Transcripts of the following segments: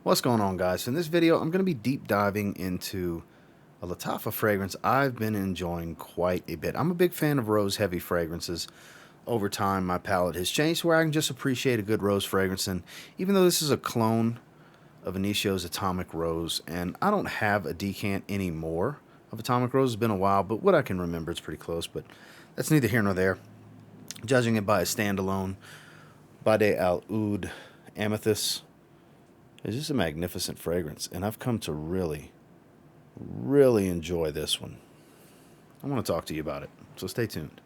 What's going on, guys? In this video, I'm going to be deep diving into a Lattafa fragrance I've been enjoying quite a bit. I'm a big fan of rose heavy fragrances. Over time, my palate has changed where I can just appreciate a good rose fragrance. And even though this is a clone of Inicio's Atomic Rose, and I don't have a decant anymore of Atomic Rose, it's been a while, but what I can remember, it's pretty close, but that's neither here nor there. Judging it by a standalone, Bade'e al Oud Amethyst, it's just a magnificent fragrance, and I've come to really enjoy this one. I want to talk to you about it, so stay tuned.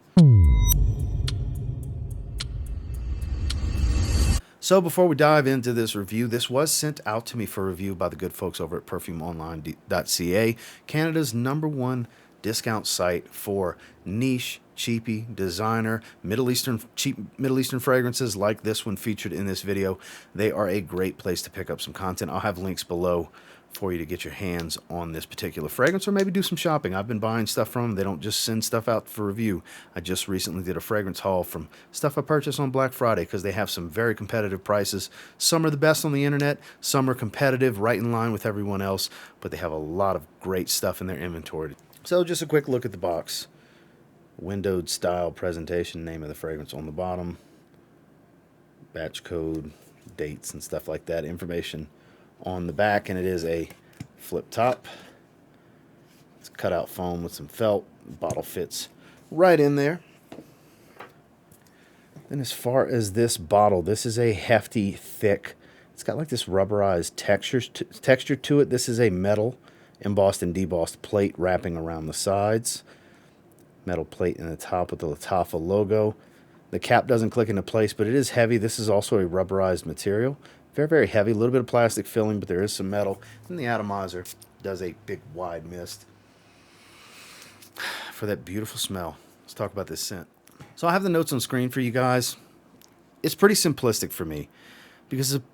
So before we dive into this review, this was sent out to me for review by the good folks over at PERFUMEONLINE.CA, Canada's #1 discount site for niche, cheapy, designer, cheap Middle Eastern fragrances like this one featured in this video. They are a great place to pick up some content. I'll have links below for you to get your hands on this particular fragrance or maybe do some shopping. I've been buying stuff from them. They don't just send stuff out for review. I just recently did a fragrance haul from stuff I purchased on Black Friday because they have some very competitive prices. Some are the best on the internet. Some are competitive, right in line with everyone else, but they have a lot of great stuff in their inventory. So just a quick look at the box. Windowed style presentation, name of the fragrance on the bottom, batch code, dates and stuff like that, information on the back, and it is a flip top. It's cut out foam with some felt. The bottle fits right in there. Then as far as this bottle, this is a hefty, thick, it's got like this rubberized texture to it. This is a metal embossed and debossed plate wrapping around the sides. Metal plate in the top with the Lattafa logo. The cap doesn't click into place, but it is heavy. This is also a rubberized material. Very, very heavy. A little bit of plastic filling, but there is some metal. And the atomizer does a big, wide mist for that beautiful smell. Let's talk about this scent. So I have the notes on screen for you guys. It's pretty simplistic for me because it's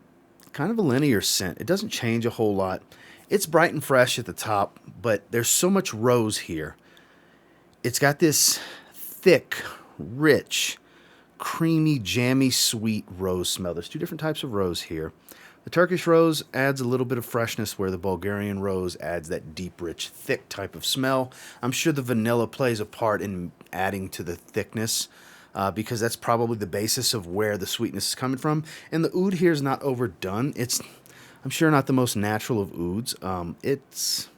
kind of a linear scent. It doesn't change a whole lot. It's bright and fresh at the top, but there's so much rose here. It's got this thick, rich, creamy, jammy, sweet rose smell. There's two different types of rose here. The Turkish rose adds a little bit of freshness, where the Bulgarian rose adds that deep, rich, thick type of smell. I'm sure the vanilla plays a part in adding to the thickness because that's probably the basis of where the sweetness is coming from. And the oud here is not overdone. It's, I'm sure, not the most natural of ouds. It's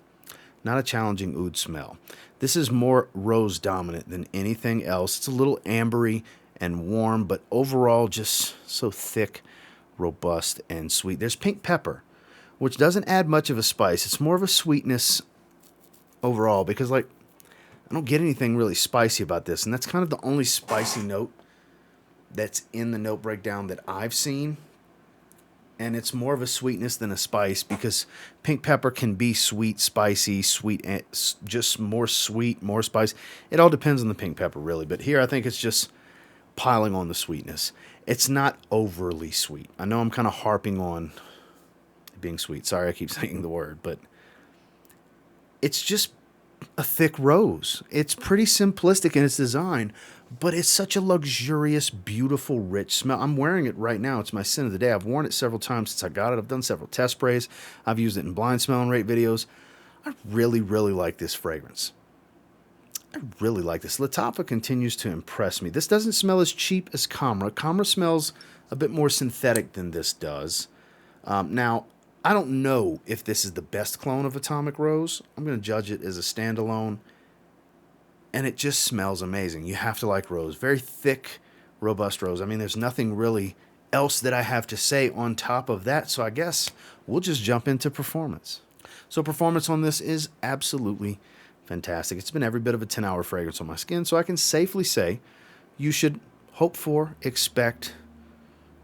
not a challenging oud smell. This is more rose dominant than anything else. It's a little ambery and warm, but overall just so thick, robust, and sweet. There's pink pepper, which doesn't add much of a spice. It's more of a sweetness overall because, like, I don't get anything really spicy about this, and that's kind of the only spicy note that's in the note breakdown that I've seen. And it's more of a sweetness than a spice because pink pepper can be sweet, spicy, sweet, just more sweet, more spice. It all depends on the pink pepper, really. But here I think it's just piling on the sweetness. It's not overly sweet. I know I'm kind of harping on being sweet. Sorry, I keep saying the word, but it's just a thick rose. It's pretty simplistic in its design, but it's such a luxurious, beautiful, rich smell. I'm wearing it right now. It's my scent of the day. I've worn it several times since I got it. I've done several test sprays. I've used it in blind smell and rate videos. I really like this fragrance. I really like this. Lattafa continues to impress me. This doesn't smell as cheap as Camera. Camera smells a bit more synthetic than this does. Now, I don't know if this is the best clone of Atomic Rose. I'm going to judge it as a standalone. And it just smells amazing. You have to like rose. Very thick, robust rose. I mean, there's nothing really else that I have to say on top of that. So I guess we'll just jump into performance. So performance on this is absolutely fantastic. It's been every bit of a 10-hour fragrance on my skin. So I can safely say you should hope for, expect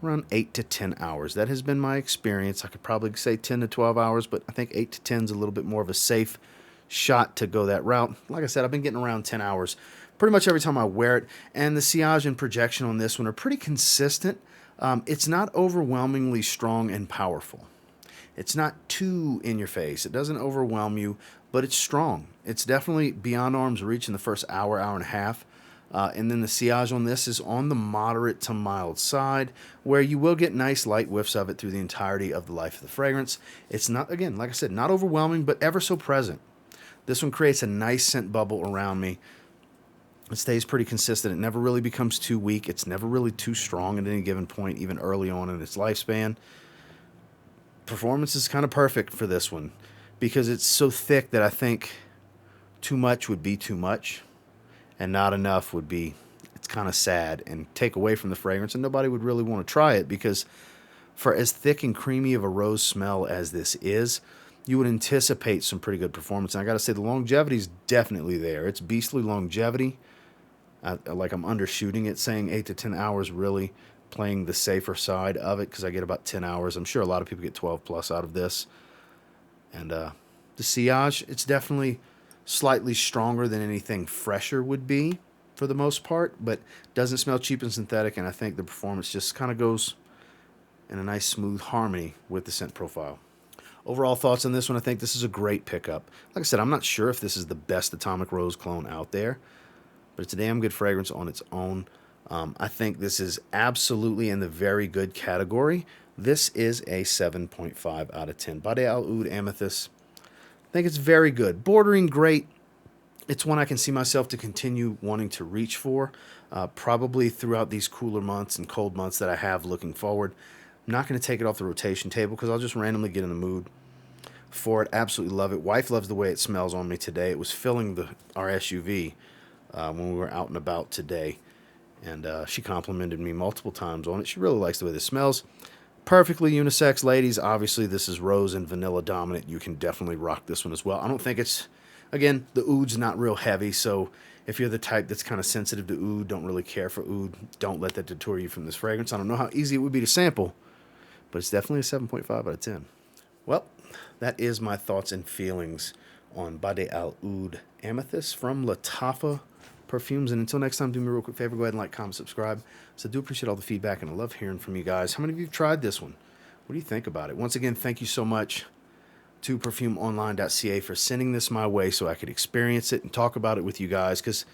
around 8 to 10 hours. That has been my experience. I could probably say 10 to 12 hours, but I think 8 to 10 is a little bit more of a safe shot to go that route. Like I said, I've been getting around 10 hours pretty much every time I wear it, and the sillage and projection on this one are pretty consistent. It's not overwhelmingly strong and powerful. It's not too in your face. It doesn't overwhelm you, but it's strong. It's definitely beyond arm's reach in the first hour, hour and a half. And then the sillage on this is on the moderate to mild side, where you will get nice light whiffs of it through the entirety of the life of the fragrance. It's not, again, like I said, not overwhelming, but ever so present. This one creates a nice scent bubble around me. It stays pretty consistent. It never really becomes too weak. It's never really too strong at any given point, even early on in its lifespan. Performance is kind of perfect for this one because it's so thick that I think too much would be too much and not enough would be, it's kind of sad and take away from the fragrance, and nobody would really want to try it because for as thick and creamy of a rose smell as this is, you would anticipate some pretty good performance. And I got to say, the longevity is definitely there. It's beastly longevity. Like I'm undershooting it, saying 8 to 10 hours, really playing the safer side of it because I get about 10 hours. I'm sure a lot of people get 12 plus out of this. And the sillage, it's definitely slightly stronger than anything fresher would be for the most part, but doesn't smell cheap and synthetic, and I think the performance just kind of goes in a nice smooth harmony with the scent profile. Overall thoughts on this one, I think this is a great pickup. Like I said, I'm not sure if this is the best Atomic Rose clone out there, but it's a damn good fragrance on its own. I think this is absolutely in the very good category. This is a 7.5 out of 10. Bade'e al Oud Amethyst. I think it's very good. Bordering great. It's one I can see myself to continue wanting to reach for, probably throughout these cooler months and cold months that I have looking forward. I'm not going to take it off the rotation table because I'll just randomly get in the mood for it. Absolutely love it. Wife loves the way it smells on me today. It was filling our SUV when we were out and about today, and she complimented me multiple times on it. She really likes the way this smells. Perfectly unisex, ladies. Obviously, this is rose and vanilla dominant. You can definitely rock this one as well. I don't think it's, again, the oud's not real heavy, so if you're the type that's kind of sensitive to oud, don't really care for oud, don't let that deter you from this fragrance. I don't know how easy it would be to sample, but it's definitely a 7.5 out of 10. Well, that is my thoughts and feelings on Bade'e al Oud Amethyst from Lattafa Perfumes. And until next time, do me a real quick favor, go ahead and like, comment, subscribe. So I do appreciate all the feedback, and I love hearing from you guys. How many of you have tried this one? What do you think about it? Once again, thank you so much to PERFUMEONLINE.CA for sending this my way so I could experience it and talk about it with you guys. Because,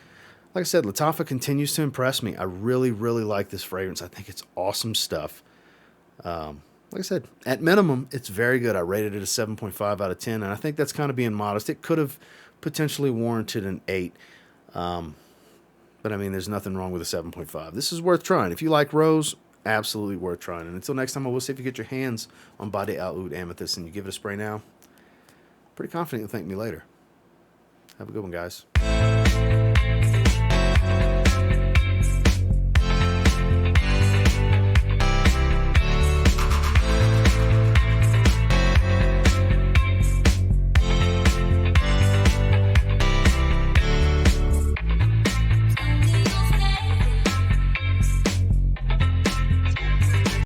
like I said, Lattafa continues to impress me. I really, really like this fragrance. I think it's awesome stuff. Like I said, at minimum, it's very good. I rated it a 7.5 out of 10, and I think that's kind of being modest. It could have potentially warranted an 8. But I mean, there's nothing wrong with a 7.5. This is worth trying. If you like rose, absolutely worth trying. And until next time, I will say if you get your hands on Bade'e al Oud Amethyst and you give it a spray now, pretty confident you'll thank me later. Have a good one, guys.